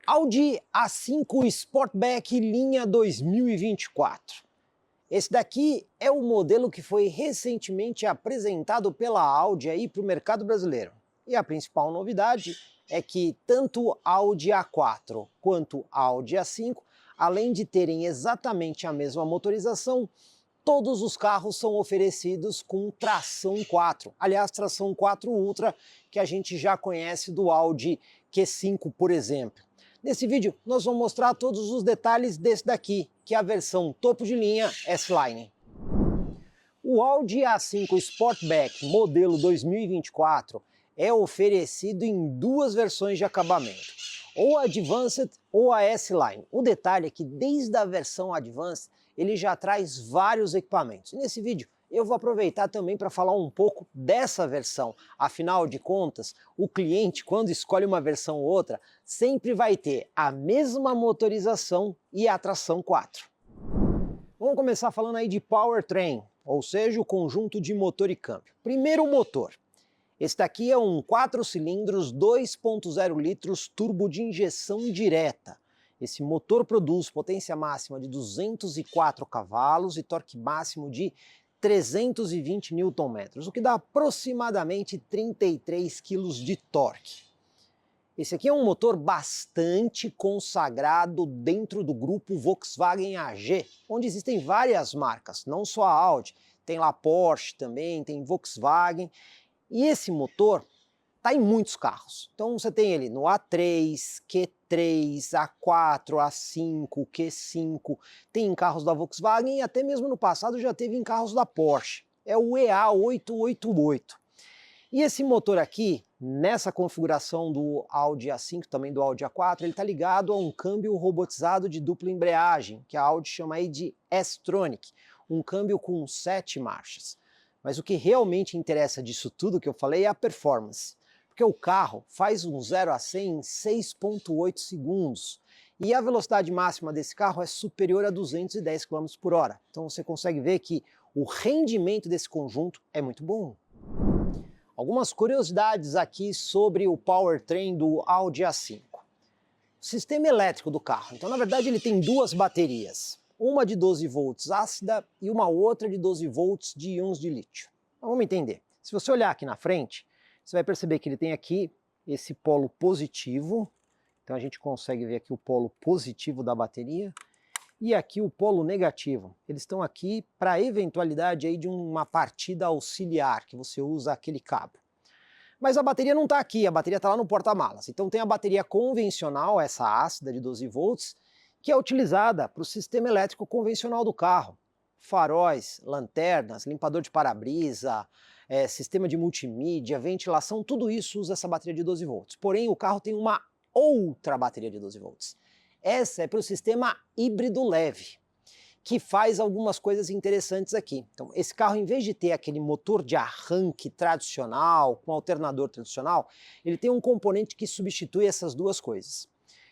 Audi A5 Sportback linha 2024. Esse daqui é o modelo que foi recentemente apresentado pela Audi aí para o mercado brasileiro. E a principal novidade é que tanto Audi A4 quanto Audi A5, além de terem exatamente a mesma motorização, todos os carros são oferecidos com tração 4. Aliás, tração 4 Ultra, que a gente já conhece do Audi Q5, por exemplo. Nesse vídeo, nós vamos mostrar todos os detalhes desse daqui, que é a versão topo de linha S-Line. O Audi A5 Sportback modelo 2024 é oferecido em duas versões de acabamento, ou a Advanced ou a S-Line. O detalhe é que desde a versão Advanced ele já traz vários equipamentos. Nesse vídeo eu vou aproveitar também para falar um pouco dessa versão. Afinal de contas, o cliente, quando escolhe uma versão ou outra, sempre vai ter a mesma motorização e a tração 4. Vamos começar falando aí de powertrain, ou seja, o conjunto de motor e câmbio. Primeiro o motor. Esse daqui é um 4 cilindros 2.0 litros turbo de injeção direta. Esse motor produz potência máxima de 204 cavalos e torque máximo de 320 Nm, o que dá aproximadamente 33 kg de torque. Esse aqui é um motor bastante consagrado dentro do grupo Volkswagen AG, onde existem várias marcas, não só a Audi, tem lá Porsche também, tem Volkswagen, e esse motor está em muitos carros. Então você tem ele no A3, Q3, A4, A5, Q5, tem em carros da Volkswagen e até mesmo no passado já teve em carros da Porsche. É o EA888. E esse motor aqui, nessa configuração do Audi A5, também do Audi A4, ele está ligado a um câmbio robotizado de dupla embreagem, que a Audi chama aí de S-Tronic, um câmbio com 7 marchas. Mas o que realmente interessa disso tudo que eu falei é a performance. Porque o carro faz um 0 a 100 em 6,8 segundos. E a velocidade máxima desse carro é superior a 210 km por hora. Então você consegue ver que o rendimento desse conjunto é muito bom. Algumas curiosidades aqui sobre o powertrain do Audi A5. O sistema elétrico do carro. Então, na verdade, ele tem duas baterias. Uma de 12 volts ácida e uma outra de 12 volts de íons de lítio. Então, vamos entender. Se você olhar aqui na frente, você vai perceber que ele tem aqui esse polo positivo, então a gente consegue ver aqui o polo positivo da bateria, e aqui o polo negativo. Eles estão aqui para a eventualidade aí de uma partida auxiliar, que você usa aquele cabo. Mas a bateria não está aqui, a bateria está lá no porta-malas. Então tem a bateria convencional, essa ácida de 12 volts, que é utilizada para o sistema elétrico convencional do carro. Faróis, lanternas, limpador de para-brisa, sistema de multimídia, ventilação, tudo isso usa essa bateria de 12 volts. Porém, o carro tem uma outra bateria de 12 volts. Essa é para o sistema híbrido leve, que faz algumas coisas interessantes aqui. Então, esse carro, em vez de ter aquele motor de arranque tradicional, com alternador tradicional, ele tem um componente que substitui essas duas coisas.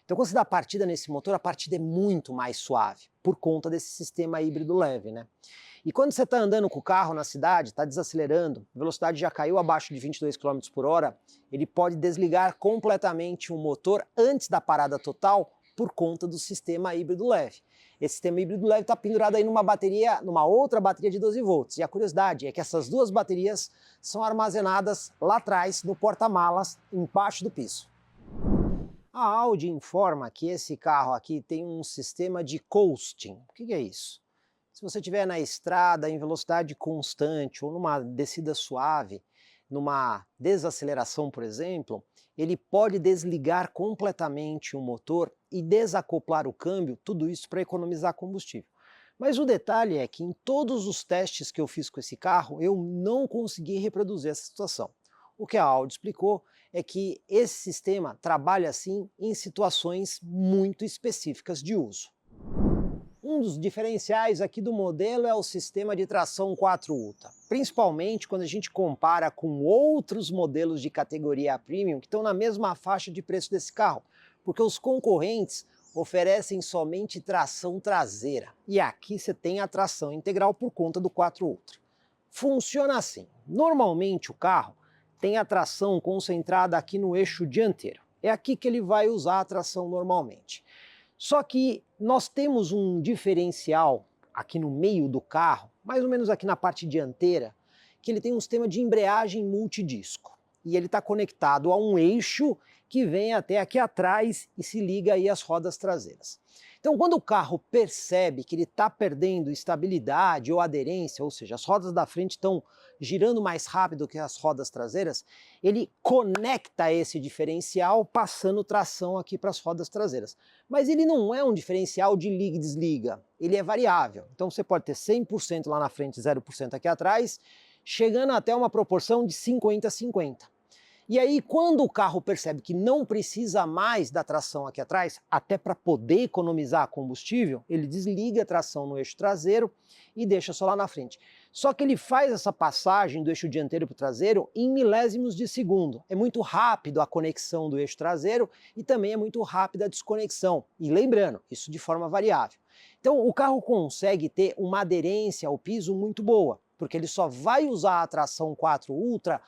Então, quando você dá partida nesse motor, a partida é muito mais suave, por conta desse sistema híbrido leve, né? E quando você está andando com o carro na cidade, está desacelerando, a velocidade já caiu abaixo de 22 km por hora, ele pode desligar completamente o motor antes da parada total por conta do sistema híbrido leve. Esse sistema híbrido leve está pendurado aí numa bateria, numa outra bateria de 12 volts. E a curiosidade é que essas duas baterias são armazenadas lá atrás, no porta-malas, embaixo do piso. A Audi informa que esse carro aqui tem um sistema de coasting. O que é isso? Se você estiver na estrada em velocidade constante ou numa descida suave, numa desaceleração, por exemplo, ele pode desligar completamente o motor e desacoplar o câmbio, tudo isso para economizar combustível. Mas o detalhe é que em todos os testes que eu fiz com esse carro, eu não consegui reproduzir essa situação. O que a Audi explicou é que esse sistema trabalha assim em situações muito específicas de uso. Um dos diferenciais aqui do modelo é o sistema de tração 4 Ultra, principalmente quando a gente compara com outros modelos de categoria Premium que estão na mesma faixa de preço desse carro, porque os concorrentes oferecem somente tração traseira, e aqui você tem a tração integral por conta do 4 Ultra. Funciona assim: normalmente o carro tem a tração concentrada aqui no eixo dianteiro. É aqui que ele vai usar a tração normalmente. Só que nós temos um diferencial aqui no meio do carro, mais ou menos aqui na parte dianteira, que ele tem um sistema de embreagem multidisco. E ele está conectado a um eixo que vem até aqui atrás e se liga aí às rodas traseiras. Então, quando o carro percebe que ele está perdendo estabilidade ou aderência, ou seja, as rodas da frente estão girando mais rápido que as rodas traseiras, ele conecta esse diferencial passando tração aqui para as rodas traseiras. Mas ele não é um diferencial de liga e desliga, ele é variável. Então você pode ter 100% lá na frente e 0% aqui atrás, chegando até uma proporção de 50-50. E aí, quando o carro percebe que não precisa mais da tração aqui atrás, até para poder economizar combustível, ele desliga a tração no eixo traseiro e deixa só lá na frente. Só que ele faz essa passagem do eixo dianteiro para o traseiro em milésimos de segundo. É muito rápido a conexão do eixo traseiro e também é muito rápida a desconexão. E lembrando, isso de forma variável. Então, o carro consegue ter uma aderência ao piso muito boa, porque ele só vai usar a tração 4 Ultra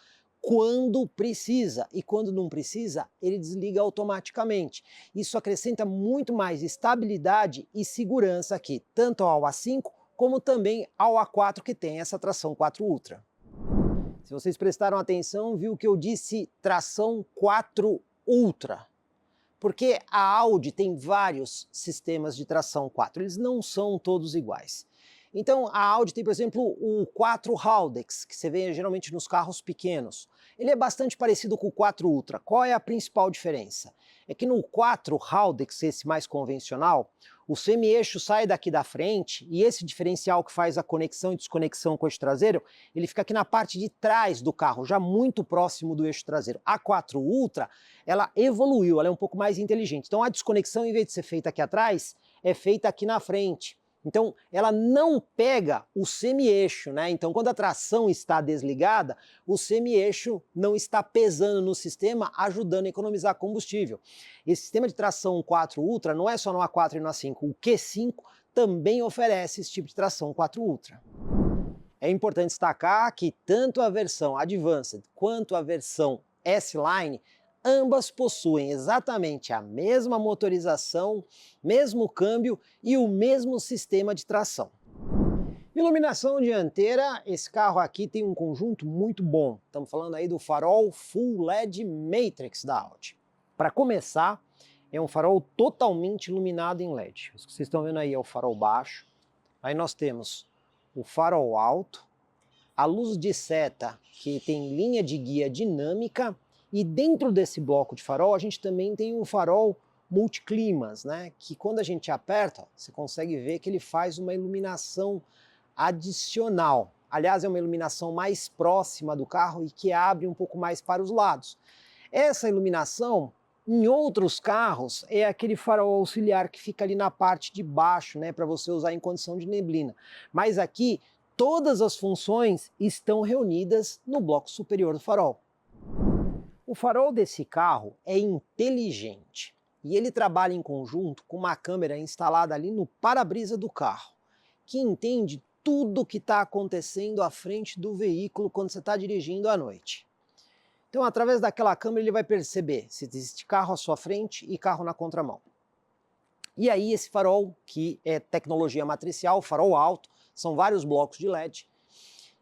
quando precisa, e quando não precisa, ele desliga automaticamente. Isso acrescenta muito mais estabilidade e segurança aqui, tanto ao A5 como também ao A4 que tem essa tração 4 Ultra. Se vocês prestaram atenção, viu que eu disse tração 4 Ultra, porque a Audi tem vários sistemas de tração 4, eles não são todos iguais. Então a Audi tem, por exemplo, o 4 Haldex, que você vê geralmente nos carros pequenos. Ele é bastante parecido com o 4 Ultra. Qual é a principal diferença? É que no 4 Haldex, esse mais convencional, o semi-eixo sai daqui da frente e esse diferencial que faz a conexão e desconexão com o eixo traseiro, ele fica aqui na parte de trás do carro, já muito próximo do eixo traseiro. A 4 Ultra, ela evoluiu, ela é um pouco mais inteligente. Então a desconexão, em vez de ser feita aqui atrás, é feita aqui na frente. Então, ela não pega o semi-eixo, né? Então, quando a tração está desligada, o semi-eixo não está pesando no sistema, ajudando a economizar combustível. Esse sistema de tração 4 Ultra não é só no A4 e no A5, o Q5 também oferece esse tipo de tração 4 Ultra. É importante destacar que tanto a versão Advanced quanto a versão S-Line ambas possuem exatamente a mesma motorização, mesmo câmbio e o mesmo sistema de tração. Iluminação dianteira, esse carro aqui tem um conjunto muito bom. Estamos falando aí do farol Full LED Matrix da Audi. Para começar, é um farol totalmente iluminado em LED. O que vocês estão vendo aí é o farol baixo. Aí nós temos o farol alto, a luz de seta que tem linha de guia dinâmica. E dentro desse bloco de farol, a gente também tem um farol multiclimas, né? Que quando a gente aperta, você consegue ver que ele faz uma iluminação adicional. Aliás, é uma iluminação mais próxima do carro e que abre um pouco mais para os lados. Essa iluminação, em outros carros, é aquele farol auxiliar que fica ali na parte de baixo, né? Para você usar em condição de neblina. Mas aqui, todas as funções estão reunidas no bloco superior do farol. O farol desse carro é inteligente e ele trabalha em conjunto com uma câmera instalada ali no para-brisa do carro, que entende tudo o que está acontecendo à frente do veículo quando você está dirigindo à noite. Então, através daquela câmera, ele vai perceber se existe carro à sua frente e carro na contramão. E aí esse farol, que é tecnologia matricial, farol alto, são vários blocos de LED,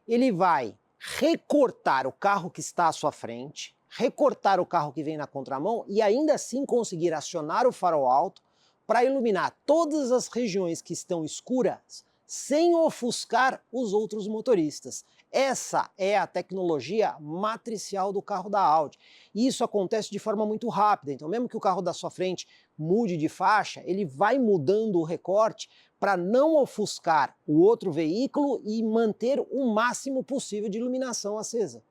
ele vai recortar o carro que está à sua frente, recortar o carro que vem na contramão e ainda assim conseguir acionar o farol alto para iluminar todas as regiões que estão escuras sem ofuscar os outros motoristas. Essa é a tecnologia matricial do carro da Audi. E isso acontece de forma muito rápida, então mesmo que o carro da sua frente mude de faixa, ele vai mudando o recorte para não ofuscar o outro veículo e manter o máximo possível de iluminação acesa.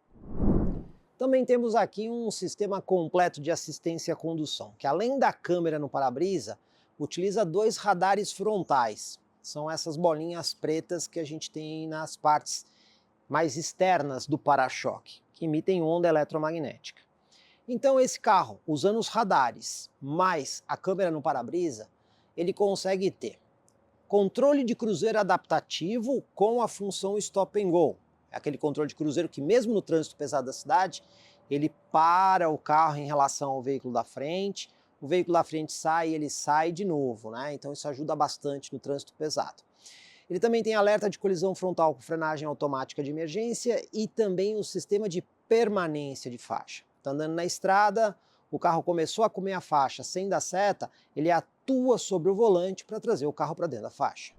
Também temos aqui um sistema completo de assistência à condução, que além da câmera no para-brisa, utiliza 2 radares frontais. São essas bolinhas pretas que a gente tem nas partes mais externas do para-choque, que emitem onda eletromagnética. Então esse carro, usando os radares mais a câmera no para-brisa, ele consegue ter controle de cruzeiro adaptativo com a função Stop and Go. É aquele controle de cruzeiro que mesmo no trânsito pesado da cidade, Ele para o carro em relação ao veículo da frente, o veículo da frente sai e ele sai de novo, né? Então isso ajuda bastante no trânsito pesado. Ele também tem alerta de colisão frontal com frenagem automática de emergência e também o sistema de permanência de faixa. Está andando na estrada, o carro começou a comer a faixa sem dar seta, ele atua sobre o volante para trazer o carro para dentro da faixa.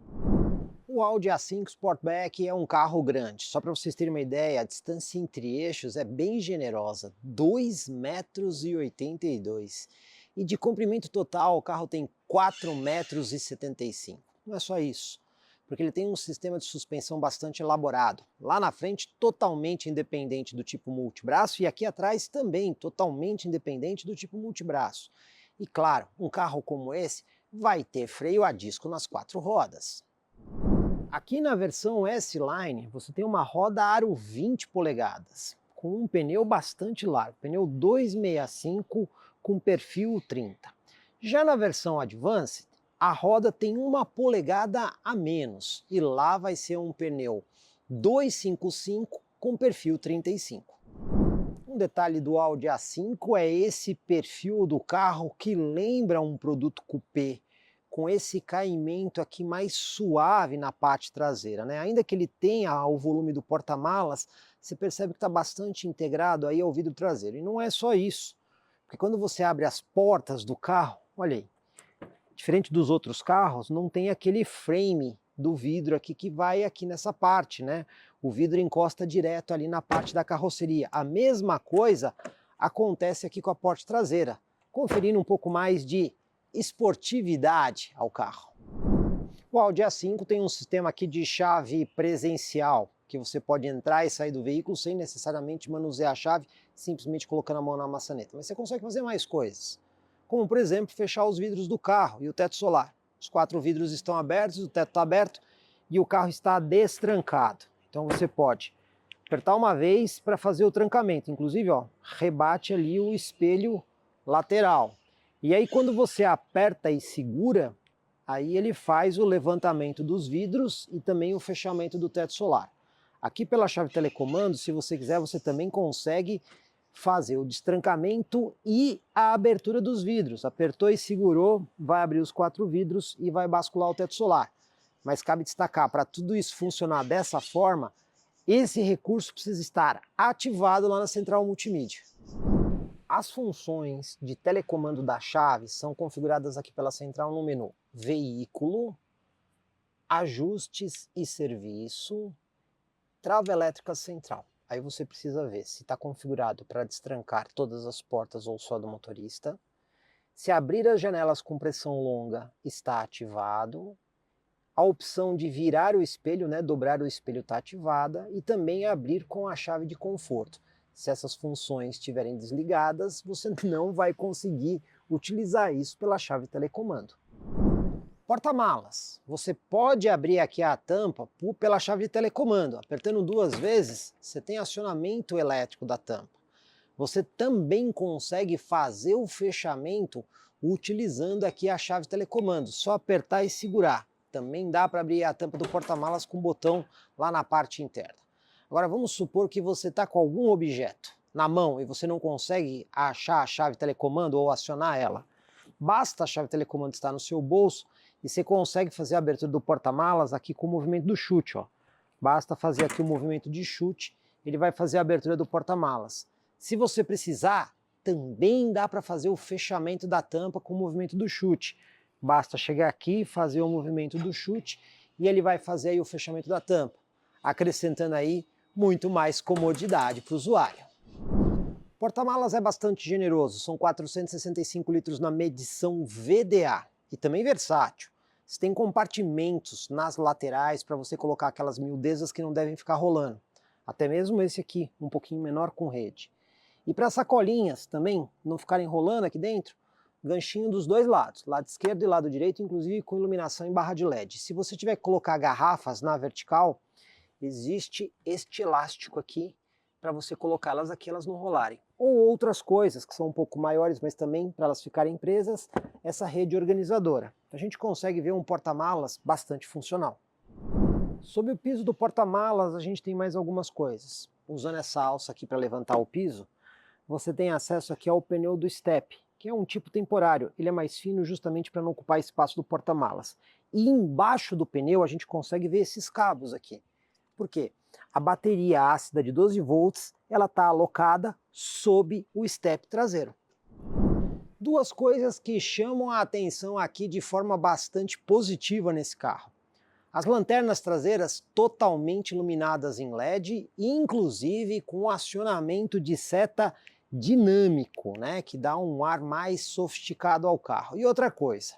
O Audi A5 Sportback é um carro grande. Só para vocês terem uma ideia, a distância entre eixos é bem generosa, 2,82 metros. E de comprimento total, o carro tem 4,75 metros. Não é só isso, porque ele tem um sistema de suspensão bastante elaborado. Lá na frente, totalmente independente do tipo multibraço, e aqui atrás também totalmente independente do tipo multibraço. E claro, um carro como esse vai ter freio a disco nas 4 rodas. Aqui na versão S-Line, você tem uma roda aro 20 polegadas, com um pneu bastante largo, pneu 265 com perfil 30. Já na versão Advanced, a roda tem 1 polegada a menos, e lá vai ser um pneu 255 com perfil 35. Um detalhe do Audi A5 é esse perfil do carro que lembra um produto coupé, com esse caimento aqui mais suave na parte traseira, né? Ainda que ele tenha o volume do porta-malas, você percebe que está bastante integrado aí ao vidro traseiro. E não é só isso, porque quando você abre as portas do carro, olha aí, diferente dos outros carros, não tem aquele frame do vidro aqui que vai aqui nessa parte, né? O vidro encosta direto ali na parte da carroceria. A mesma coisa acontece aqui com a porta traseira, conferindo um pouco mais de esportividade ao carro. O Audi A5 tem um sistema aqui de chave presencial, que você pode entrar e sair do veículo sem necessariamente manusear a chave, simplesmente colocando a mão na maçaneta. Mas você consegue fazer mais coisas, como por exemplo fechar os vidros do carro e o teto solar. Os 4 vidros estão abertos, o teto está aberto e o carro está destrancado. Então você pode apertar uma vez para fazer o trancamento, inclusive ó, rebate ali o espelho lateral. E aí quando você aperta e segura, aí ele faz o levantamento dos vidros e também o fechamento do teto solar. Aqui pela chave telecomando, se você quiser, você também consegue fazer o destrancamento e a abertura dos vidros. Apertou e segurou, vai abrir os 4 vidros e vai bascular o teto solar. Mas cabe destacar, para tudo isso funcionar dessa forma, esse recurso precisa estar ativado lá na central multimídia. As funções de telecomando da chave são configuradas aqui pela central no menu Veículo, Ajustes e Serviço, Trava elétrica central. Aí você precisa ver se está configurado para destrancar todas as portas ou só do motorista, se abrir as janelas com pressão longa está ativado, a opção de virar o espelho, né, dobrar o espelho está ativada, e também abrir com a chave de conforto. Se essas funções estiverem desligadas, você não vai conseguir utilizar isso pela chave telecomando. Porta-malas. Você pode abrir aqui a tampa pela chave de telecomando. Apertando 2 vezes, você tem acionamento elétrico da tampa. Você também consegue fazer o fechamento utilizando aqui a chave telecomando. Só apertar e segurar. Também dá para abrir a tampa do porta-malas com o botão lá na parte interna. Agora vamos supor que você está com algum objeto na mão e você não consegue achar a chave telecomando ou acionar ela. Basta a chave telecomando estar no seu bolso e você consegue fazer a abertura do porta-malas aqui com o movimento do chute. Ó. Basta fazer aqui o movimento de chute, ele vai fazer a abertura do porta-malas. Se você precisar, também dá para fazer o fechamento da tampa com o movimento do chute. Basta chegar aqui, fazer o movimento do chute e ele vai fazer aí o fechamento da tampa, acrescentando aí muito mais comodidade para o usuário. Porta-malas é bastante generoso, são 465 litros na medição VDA e também versátil. Você tem compartimentos nas laterais para você colocar aquelas miudezas que não devem ficar rolando. Até mesmo esse aqui, um pouquinho menor com rede. E para sacolinhas também não ficarem rolando aqui dentro, ganchinho dos 2 lados, lado esquerdo e lado direito, inclusive com iluminação em barra de LED. Se você tiver que colocar garrafas na vertical, existe este elástico aqui para você colocá-las aqui, elas não rolarem. Ou outras coisas que são um pouco maiores, mas também para elas ficarem presas, essa rede organizadora. A gente consegue ver um porta-malas bastante funcional. Sob o piso do porta-malas a gente tem mais algumas coisas. Usando essa alça aqui para levantar o piso, você tem acesso aqui ao pneu do step, que é um tipo temporário. Ele é mais fino justamente para não ocupar espaço do porta-malas. E embaixo do pneu a gente consegue ver esses cabos aqui. Por quê? A bateria ácida de 12 volts, ela está alocada sob o step traseiro. Duas coisas que chamam a atenção aqui de forma bastante positiva nesse carro. As lanternas traseiras totalmente iluminadas em LED, inclusive com acionamento de seta dinâmico, né, que dá um ar mais sofisticado ao carro. E outra coisa,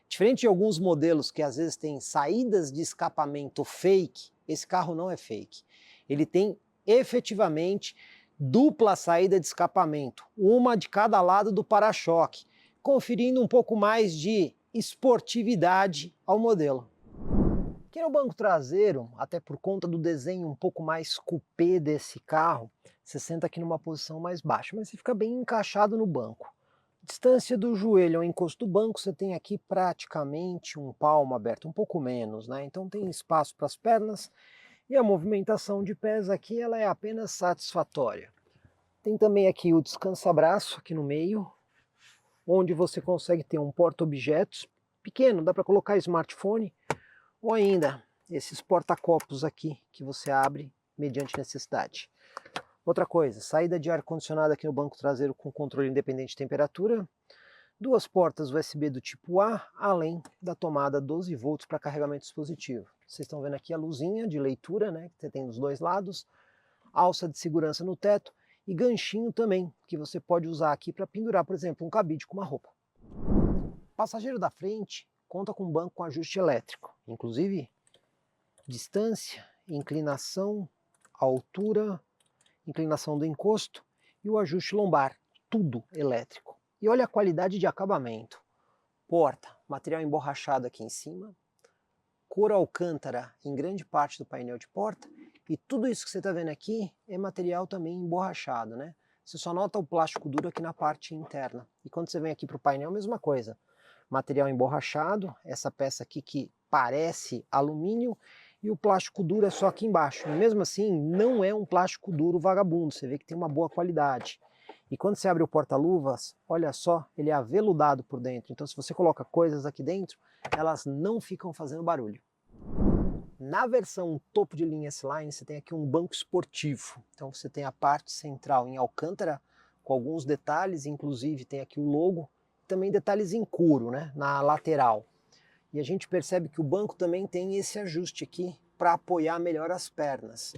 diferente de alguns modelos que às vezes têm saídas de escapamento fake, esse carro não é fake. Ele tem efetivamente dupla saída de escapamento, uma de cada lado do para-choque, conferindo um pouco mais de esportividade ao modelo. Aqui no banco traseiro, até por conta do desenho um pouco mais coupé desse carro, você senta aqui numa posição mais baixa, mas você fica bem encaixado no banco. Distância do joelho ao encosto do banco, você tem aqui praticamente um palmo aberto, um pouco menos, né? Então tem espaço para as pernas e a movimentação de pés aqui ela é apenas satisfatória. Tem também aqui o descansa-braço aqui no meio, onde você consegue ter um porta-objetos pequeno, dá para colocar smartphone, ou ainda esses porta-copos aqui que você abre mediante necessidade. Outra coisa, saída de ar-condicionado aqui no banco traseiro com controle independente de temperatura, duas portas USB do tipo A, além da tomada 12 volts para carregamento dispositivo. Vocês estão vendo aqui a luzinha de leitura, né, que você tem dos dois lados, alça de segurança no teto e ganchinho também, que você pode usar aqui para pendurar, por exemplo, um cabide com uma roupa. O passageiro da frente conta com um banco com ajuste elétrico, inclusive distância, inclinação, altura, inclinação do encosto e o ajuste lombar, tudo elétrico. E olha a qualidade de acabamento. Porta, material emborrachado aqui em cima, couro alcântara em grande parte do painel de porta e tudo isso que você está vendo aqui é material também emborrachado, né? Você só nota o plástico duro aqui na parte interna. E quando você vem aqui para o painel, mesma coisa. Material emborrachado, essa peça aqui que parece alumínio, e o plástico duro é só aqui embaixo. E mesmo assim, não é um plástico duro vagabundo, você vê que tem uma boa qualidade. E quando você abre o porta-luvas, olha só, ele é aveludado por dentro. Então se você coloca coisas aqui dentro, elas não ficam fazendo barulho. Na versão topo de linha S-Line, você tem aqui um banco esportivo. Então você tem a parte central em alcântara, com alguns detalhes, inclusive tem aqui o logo, também detalhes em couro, né, na lateral. E a gente percebe que o banco também tem esse ajuste aqui para apoiar melhor as pernas.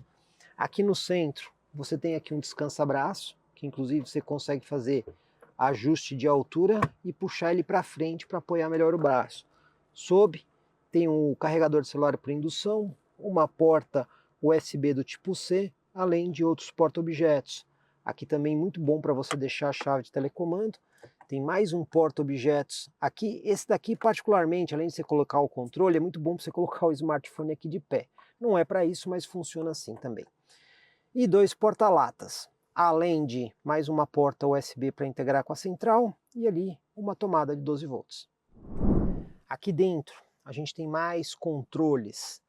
Aqui no centro você tem aqui um descansa-braço, que inclusive você consegue fazer ajuste de altura e puxar ele para frente para apoiar melhor o braço. Sob tem um carregador de celular por indução, uma porta USB do tipo C, além de outros porta-objetos. Aqui também muito bom para você deixar a chave de telecomando. Tem mais um porta-objetos aqui. Esse daqui particularmente, além de você colocar o controle, é muito bom para você colocar o smartphone aqui de pé. Não é para isso, mas funciona assim também. E dois porta-latas, além de mais uma porta USB para integrar com a central e ali uma tomada de 12 volts. Aqui dentro a gente tem mais controles.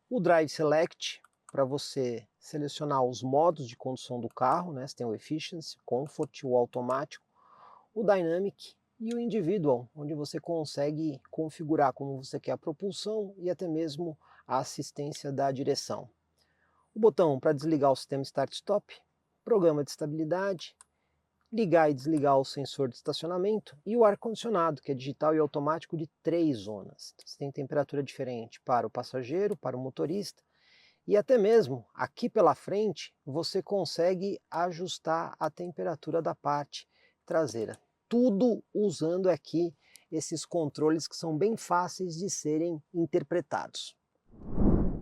O Drive Select, para você selecionar os modos de condução do carro, né? Você tem o Efficiency, Comfort, o automático, o Dynamic e o Individual, onde você consegue configurar como você quer a propulsão e até mesmo a assistência da direção. O botão para desligar o sistema Start-Stop, programa de estabilidade, ligar e desligar o sensor de estacionamento e o ar-condicionado, que é digital e automático de 3 zonas. Você tem temperatura diferente para o passageiro, para o motorista e até mesmo aqui pela frente você consegue ajustar a temperatura da parte traseira. Tudo usando aqui esses controles que são bem fáceis de serem interpretados.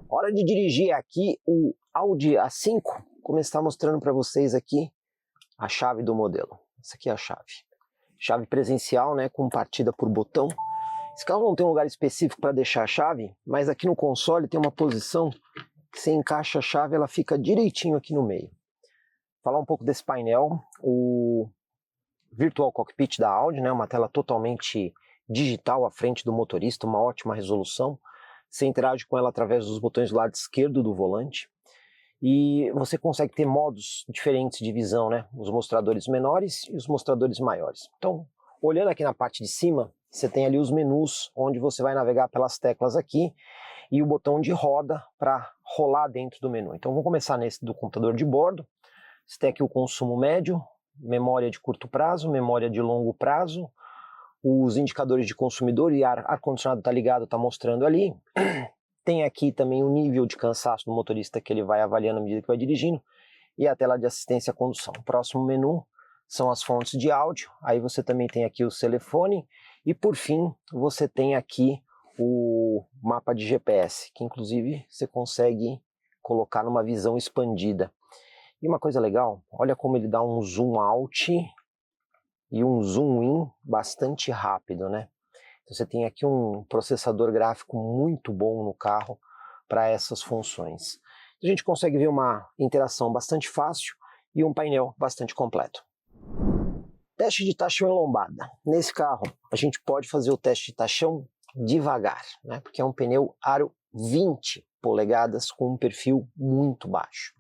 Hora de dirigir aqui o Audi A5, como está mostrando para vocês aqui a chave do modelo. Essa aqui é a chave. Chave presencial, né, com partida por botão. Esse carro não tem um lugar específico para deixar a chave, mas aqui no console tem uma posição que você encaixa a chave, ela fica direitinho aqui no meio. Falar um pouco desse painel, o Virtual Cockpit da Audi, né, uma tela totalmente digital à frente do motorista, uma ótima resolução. Você interage com ela através dos botões do lado esquerdo do volante. E você consegue ter modos diferentes de visão, né? Os mostradores menores e os mostradores maiores. Então, olhando aqui na parte de cima, você tem ali os menus, onde você vai navegar pelas teclas aqui, e o botão de roda para rolar dentro do menu. Então, vamos começar nesse do computador de bordo. Você tem aqui o consumo médio, memória de curto prazo, memória de longo prazo, os indicadores de consumidor e ar-condicionado está ligado, está mostrando ali. Tem aqui também o nível de cansaço do motorista que ele vai avaliando à medida que vai dirigindo e a tela de assistência à condução. O próximo menu são as fontes de áudio, aí você também tem aqui o telefone e por fim você tem aqui o mapa de GPS, que inclusive você consegue colocar numa visão expandida. E uma coisa legal, olha como ele dá um zoom out e um zoom in bastante rápido, né? Então você tem aqui um processador gráfico muito bom no carro para essas funções. A gente consegue ver uma interação bastante fácil e um painel bastante completo. Teste de tachão em lombada. Nesse carro a gente pode fazer o teste de tachão devagar, né? Porque é um pneu aro 20 polegadas com um perfil muito baixo.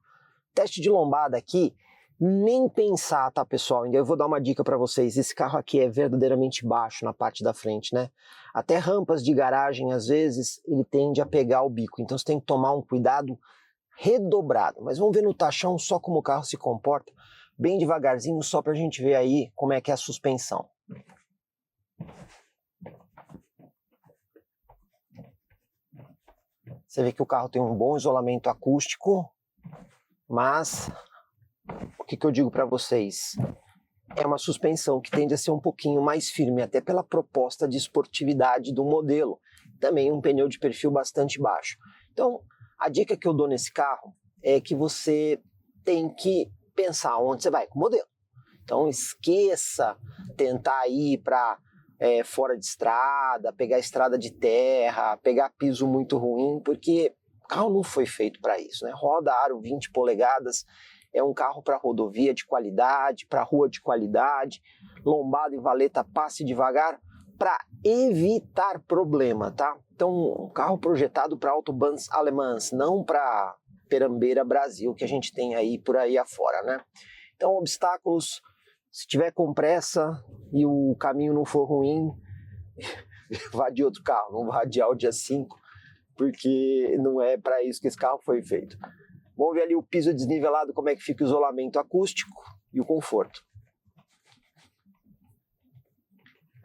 Teste de lombada aqui, nem pensar, tá, pessoal? Eu vou dar uma dica para vocês. Esse carro aqui é verdadeiramente baixo na parte da frente, né? Até rampas de garagem, às vezes, ele tende a pegar o bico. Então você tem que tomar um cuidado redobrado. Mas vamos ver no tachão só como o carro se comporta, bem devagarzinho, só para a gente ver aí como é que é a suspensão. Você vê que o carro tem um bom isolamento acústico, mas o que eu digo para vocês? É uma suspensão que tende a ser um pouquinho mais firme, até pela proposta de esportividade do modelo. Também um pneu de perfil bastante baixo. Então, a dica que eu dou nesse carro é que você tem que pensar onde você vai com o modelo. Então, esqueça tentar ir para fora de estrada, pegar estrada de terra, pegar piso muito ruim, porque o carro não foi feito para isso, né? Roda aro 20 polegadas, é um carro para rodovia de qualidade, para rua de qualidade, lombada e valeta passe devagar, para evitar problema, tá? Então, um carro projetado para autobahns alemãs, não para Perambeira Brasil, que a gente tem aí por aí afora, né? Então, obstáculos, se tiver com pressa e o caminho não for ruim, vá de outro carro, não vá de Audi A5, porque não é para isso que esse carro foi feito. Vamos ver ali o piso desnivelado, como é que fica o isolamento acústico e o conforto.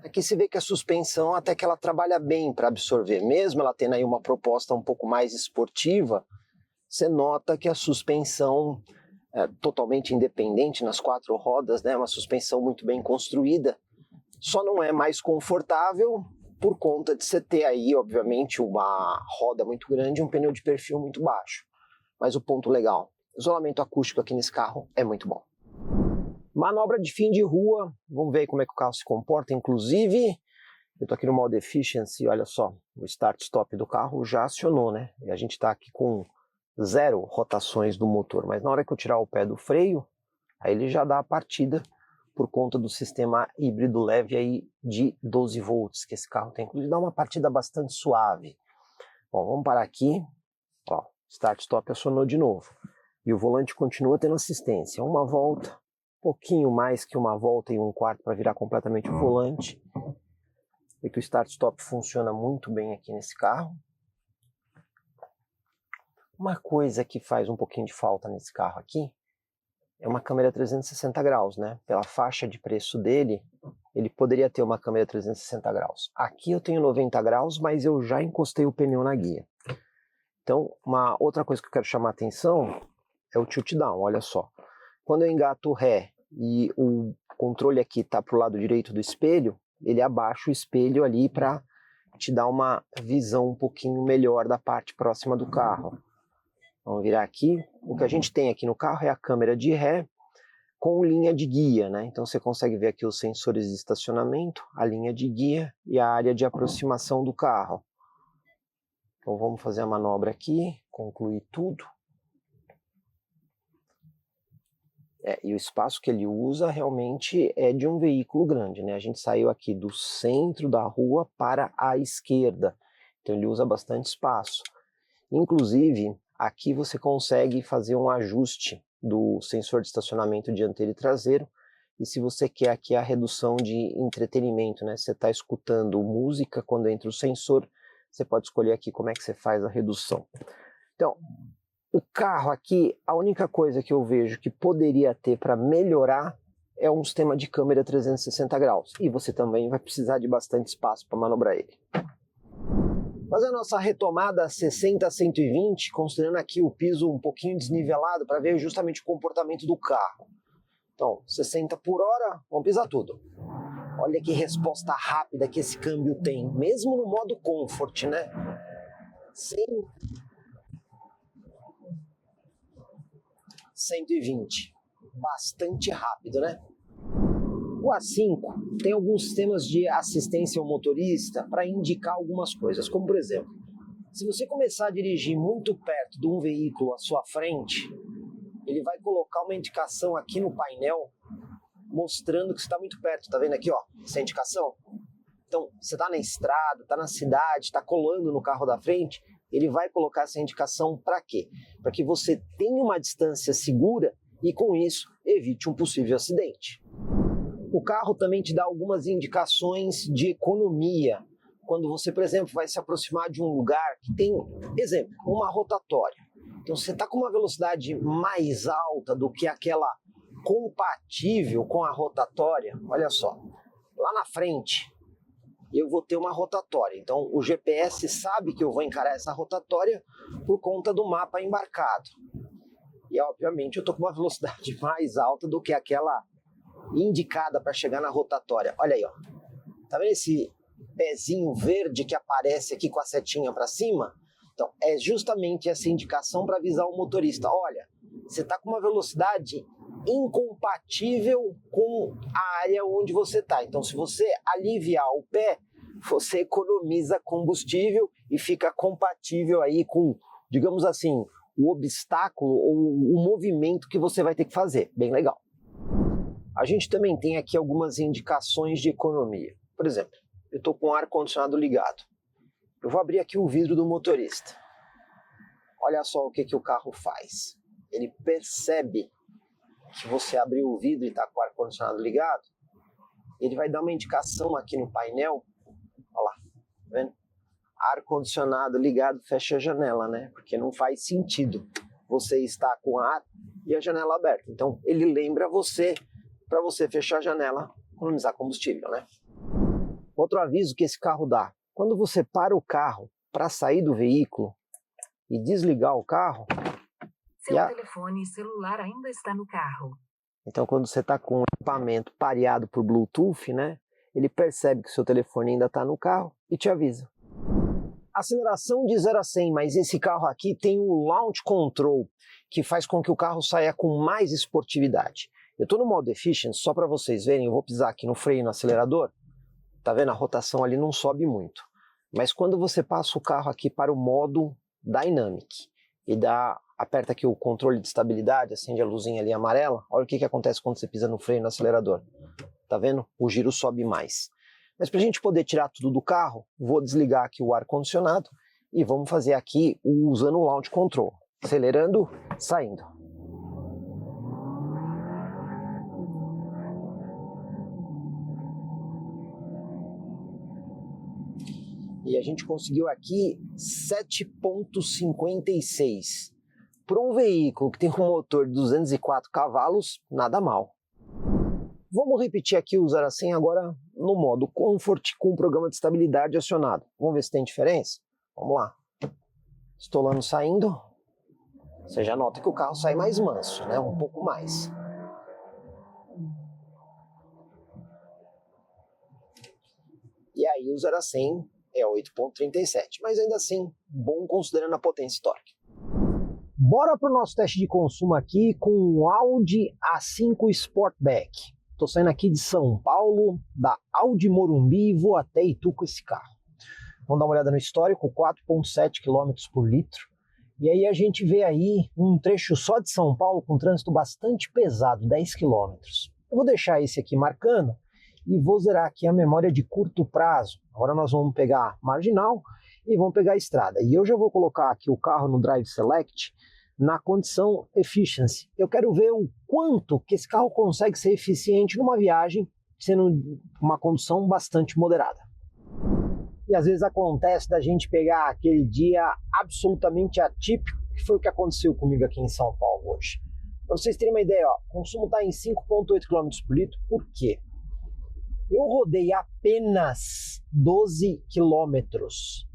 Aqui se vê que a suspensão até que ela trabalha bem para absorver, mesmo ela tendo aí uma proposta um pouco mais esportiva, você nota que a suspensão é totalmente independente nas 4 rodas, né? Uma suspensão muito bem construída, só não é mais confortável por conta de você ter aí, obviamente, uma roda muito grande e um pneu de perfil muito baixo. Mas o ponto legal, isolamento acústico aqui nesse carro é muito bom. Manobra de fim de rua, vamos ver como é que o carro se comporta, inclusive, eu estou aqui no modo Efficiency, olha só, o start-stop do carro já acionou, né? E a gente está aqui com 0 rotações do motor, mas na hora que eu tirar o pé do freio, aí ele já dá a partida por conta do sistema híbrido leve aí de 12 volts que esse carro tem, inclusive dá uma partida bastante suave. Bom, vamos parar aqui, ó. Start-stop acionou de novo. E o volante continua tendo assistência. Uma volta, um pouquinho mais que uma volta e um quarto para virar completamente o volante. E que o start-stop funciona muito bem aqui nesse carro. Uma coisa que faz um pouquinho de falta nesse carro aqui é uma câmera 360 graus, né? Pela faixa de preço dele, ele poderia ter uma câmera 360 graus. Aqui eu tenho 90 graus, mas eu já encostei o pneu na guia. Então, uma outra coisa que eu quero chamar a atenção é o tilt down, olha só. Quando eu engato o ré e o controle aqui está para o lado direito do espelho, ele abaixa o espelho ali para te dar uma visão um pouquinho melhor da parte próxima do carro. Vamos virar aqui. O que a gente tem aqui no carro é a câmera de ré com linha de guia, né? Então você consegue ver aqui os sensores de estacionamento, a linha de guia e a área de aproximação do carro. Então vamos fazer a manobra aqui, concluir tudo. E o espaço que ele usa realmente é de um veículo grande, né? A gente saiu aqui do centro da rua para a esquerda, então ele usa bastante espaço. Inclusive, aqui você consegue fazer um ajuste do sensor de estacionamento dianteiro e traseiro, e se você quer aqui a redução de entretenimento, né? Você está escutando música quando entra o sensor, você pode escolher aqui como é que você faz a redução. Então, o carro aqui, a única coisa que eu vejo que poderia ter para melhorar é um sistema de câmera 360 graus. E você também vai precisar de bastante espaço para manobrar ele. Fazer a nossa retomada 60 a 120, considerando aqui o piso um pouquinho desnivelado para ver justamente o comportamento do carro. Então, 60 por hora, vamos pisar tudo. Olha que resposta rápida que esse câmbio tem, mesmo no modo Comfort, né? Sem 120, bastante rápido, né? O A5 tem alguns sistemas de assistência ao motorista para indicar algumas coisas, como por exemplo, se você começar a dirigir muito perto de um veículo à sua frente, ele vai colocar uma indicação aqui no painel mostrando que você está muito perto. Tá vendo aqui, ó, essa indicação? Então, você está na estrada, está na cidade, está colando no carro da frente, ele vai colocar essa indicação para quê? Para que você tenha uma distância segura e, com isso, evite um possível acidente. O carro também te dá algumas indicações de economia. Quando você, por exemplo, vai se aproximar de um lugar que tem, exemplo, uma rotatória. Então, você está com uma velocidade mais alta do que aquela compatível com a rotatória. Olha só, lá na frente eu vou ter uma rotatória. Então, o GPS sabe que eu vou encarar essa rotatória por conta do mapa embarcado. E, obviamente, eu estou com uma velocidade mais alta do que aquela indicada para chegar na rotatória. Olha aí, ó. Tá vendo esse pezinho verde que aparece aqui com a setinha para cima? Então, é justamente essa indicação para avisar o motorista. Olha, você está com uma velocidade incompatível com a área onde você está. Então, se você aliviar o pé, você economiza combustível e fica compatível aí com, digamos assim, o obstáculo ou o movimento que você vai ter que fazer. Bem legal. A gente também tem aqui algumas indicações de economia. Por exemplo, eu estou com o ar-condicionado ligado. Eu vou abrir aqui o vidro do motorista. Olha só o que o carro faz. Ele percebe que você abriu o vidro e está com o ar-condicionado ligado. Ele vai dar uma indicação aqui no painel. Olha lá, tá vendo? Ar-condicionado ligado, fecha a janela, né? Porque não faz sentido você estar com ar e a janela aberta. Então, ele lembra você para você fechar a janela, economizar combustível, né? Outro aviso que esse carro dá. Quando você para o carro para sair do veículo e desligar o carro... Seu telefone celular ainda está no carro. Então, quando você está com o equipamento pareado por Bluetooth, né? Ele percebe que o seu telefone ainda está no carro e te avisa. Aceleração de 0 a 100, mas esse carro aqui tem o Launch Control, que faz com que o carro saia com mais esportividade. Eu estou no modo Efficiency, só para vocês verem, eu vou pisar aqui no freio e no acelerador. Tá vendo? A rotação ali não sobe muito. Mas quando você passa o carro aqui para o modo Dynamic e aperta aqui o controle de estabilidade, acende a luzinha ali amarela, olha o que acontece quando você pisa no freio e no acelerador. Tá vendo? O giro sobe mais. Mas para a gente poder tirar tudo do carro, vou desligar aqui o ar-condicionado e vamos fazer aqui usando o Launch Control. Acelerando, saindo. E a gente conseguiu aqui 7,56. Para um veículo que tem um motor de 204 cavalos, nada mal. Vamos repetir aqui o 0 a 100 agora no modo Comfort com o programa de estabilidade acionado. Vamos ver se tem diferença? Vamos lá. Estolando, saindo. Você já nota que o carro sai mais manso, né? Um pouco mais. E aí o 0 a 100 é 8,37, mas ainda assim, bom considerando a potência e torque. Bora para o nosso teste de consumo aqui com o Audi A5 Sportback. Estou saindo aqui de São Paulo, da Audi Morumbi, e vou até Itu com esse carro. Vamos dar uma olhada no histórico, 4,7 km por litro. E aí a gente vê aí um trecho só de São Paulo com trânsito bastante pesado, 10 km. Eu vou deixar esse aqui marcando e vou zerar aqui a memória de curto prazo. Agora nós vamos pegar marginal e vamos pegar a estrada. E eu já vou colocar aqui o carro no Drive Select na condição Efficiency. Eu quero ver o quanto que esse carro consegue ser eficiente numa viagem, sendo uma condução bastante moderada. E às vezes acontece da gente pegar aquele dia absolutamente atípico, que foi o que aconteceu comigo aqui em São Paulo hoje. Para vocês terem uma ideia, ó, o consumo está em 5,8 km por litro. Por quê? Eu rodei apenas 12 quilômetros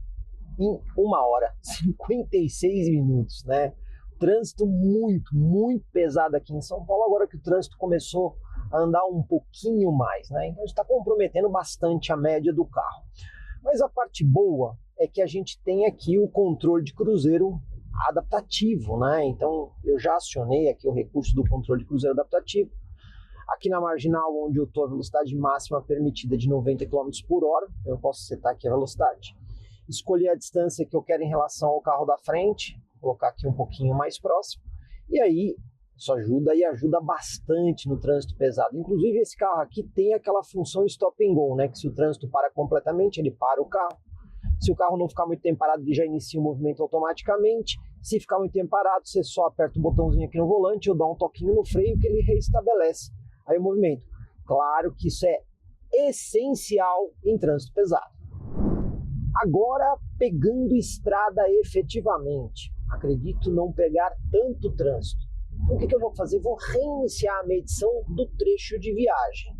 em 1 hora, 56 minutos, né? Trânsito muito pesado aqui em São Paulo, agora que o trânsito começou a andar um pouquinho mais, né? Então está comprometendo bastante a média do carro. Mas a parte boa é que a gente tem aqui o controle de cruzeiro adaptativo, né? Então eu já acionei aqui o recurso do controle de cruzeiro adaptativo. Aqui na marginal, onde eu estou, a velocidade máxima permitida é de 90 km por hora, eu posso setar aqui a velocidade. Escolher a distância que eu quero em relação ao carro da frente, colocar aqui um pouquinho mais próximo, e aí isso ajuda e ajuda bastante no trânsito pesado. Inclusive esse carro aqui tem aquela função stop and go, né? Que se o trânsito para completamente, ele para o carro. Se o carro não ficar muito tempo parado, ele já inicia o movimento automaticamente. Se ficar muito tempo parado, você só aperta o botãozinho aqui no volante ou dá um toquinho no freio que ele reestabelece aí o movimento. Claro que isso é essencial em trânsito pesado. Agora, pegando estrada efetivamente, acredito não pegar tanto trânsito. Então, o que eu vou fazer? Vou reiniciar a medição do trecho de viagem.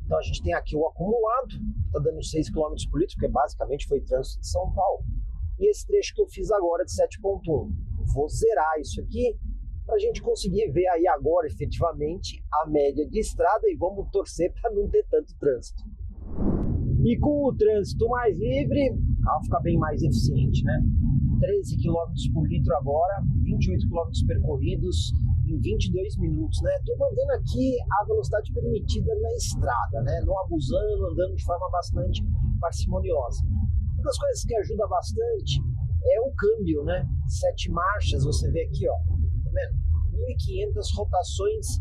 Então a gente tem aqui o acumulado, está dando 6 km por litro, porque basicamente foi trânsito de São Paulo. E esse trecho que eu fiz agora de 7,1. Vou zerar isso aqui para a gente conseguir ver aí agora efetivamente a média de estrada e vamos torcer para não ter tanto trânsito. E com o trânsito mais livre, o carro fica bem mais eficiente, né? 13 km por litro agora, 28 km percorridos em 22 minutos, né? Estou mantendo aqui a velocidade permitida na estrada, né? Não abusando, andando de forma bastante parcimoniosa. Uma das coisas que ajuda bastante é o câmbio, né? 7 marchas, você vê aqui, ó, tá vendo? 1.500 rotações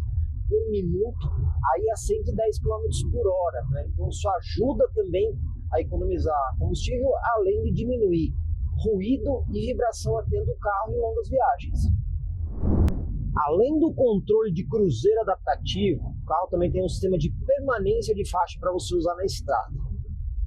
por minuto, aí a 110 km por hora, né? Então isso ajuda também a economizar combustível, além de diminuir ruído e vibração aqui dentro do carro em longas viagens. Além do controle de cruzeiro adaptativo, o carro também tem um sistema de permanência de faixa para você usar na estrada.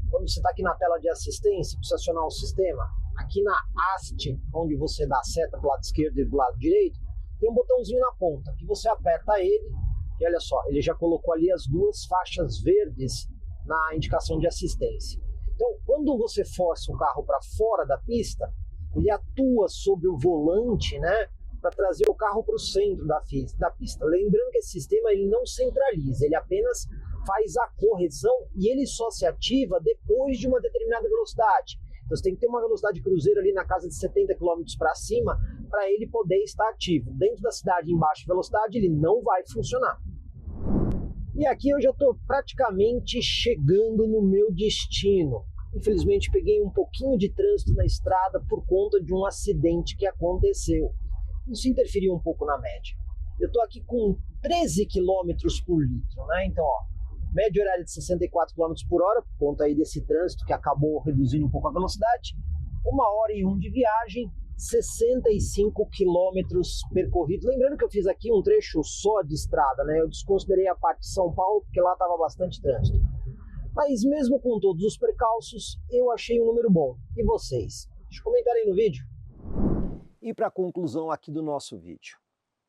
Quando você está aqui na tela de assistência, precisa acionar o sistema, aqui na haste, onde você dá a seta para o lado esquerdo e do lado direito, tem um botãozinho na ponta, que você aperta ele, e olha só, ele já colocou ali as 2 faixas verdes na indicação de assistência. Então, quando você força o carro para fora da pista, ele atua sobre o volante, né, para trazer o carro para o centro da pista. Lembrando que esse sistema ele não centraliza, ele apenas faz a correção e ele só se ativa depois de uma determinada velocidade. Então você tem que ter uma velocidade cruzeiro ali na casa de 70 km para cima para ele poder estar ativo. Dentro da cidade em baixa velocidade ele não vai funcionar. E aqui eu já estou praticamente chegando no meu destino. Infelizmente peguei um pouquinho de trânsito na estrada por conta de um acidente que aconteceu. Isso interferiu um pouco na média. Eu estou aqui com 13 km por litro, né? Então, ó, média horária de 64 km por hora, por conta aí desse trânsito que acabou reduzindo um pouco a velocidade. 1h01 de viagem, 65 km percorridos. Lembrando que eu fiz aqui um trecho só de estrada, né? Eu desconsiderei a parte de São Paulo, porque lá estava bastante trânsito. Mas mesmo com todos os percalços, eu achei um número bom. E vocês? Deixa eu comentar aí no vídeo. E para a conclusão aqui do nosso vídeo.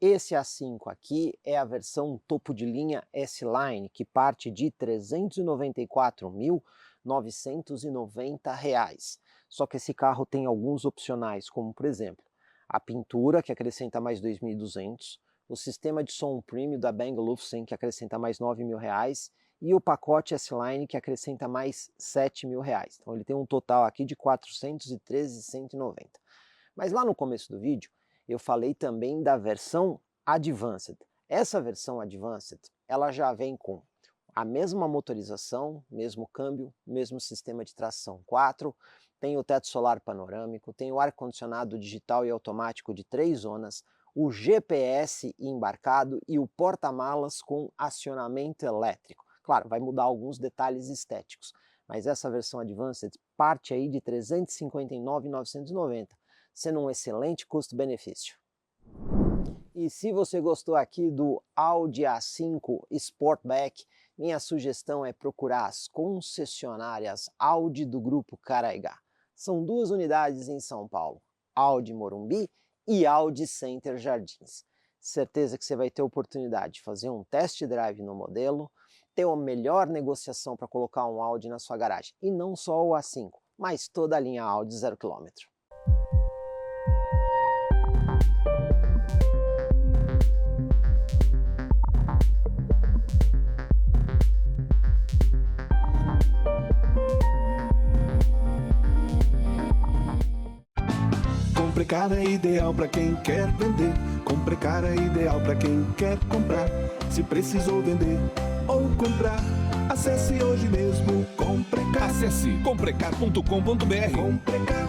Esse A5 aqui é a versão topo de linha S-Line, que parte de R$ 394.990. Só que esse carro tem alguns opcionais, como por exemplo, a pintura, que acrescenta mais R$ 2.200, o sistema de som premium da Bang & Olufsen, que acrescenta mais R$ 9.000, e o pacote S-Line, que acrescenta mais R$ 7.000. Então ele tem um total aqui de R$ 413.190. Mas lá no começo do vídeo, eu falei também da versão Advanced. Essa versão Advanced, ela já vem com a mesma motorização, mesmo câmbio, mesmo sistema de tração 4, tem o teto solar panorâmico, tem o ar-condicionado digital e automático de 3 zonas, o GPS embarcado e o porta-malas com acionamento elétrico. Claro, vai mudar alguns detalhes estéticos, mas essa versão Advanced parte aí de R$ 359.990, sendo um excelente custo-benefício. E se você gostou aqui do Audi A5 Sportback, minha sugestão é procurar as concessionárias Audi do Grupo Caraigá. São 2 unidades em São Paulo, Audi Morumbi e Audi Center Jardins. Certeza que você vai ter oportunidade de fazer um test drive no modelo, ter uma melhor negociação para colocar um Audi na sua garagem. E não só o A5, mas toda a linha Audi 0 km. Comprecar é ideal para quem quer vender. Comprecar é ideal para quem quer comprar. Se precisou vender ou comprar, acesse hoje mesmo Comprecar. Acesse comprecar.com.br. Comprecar.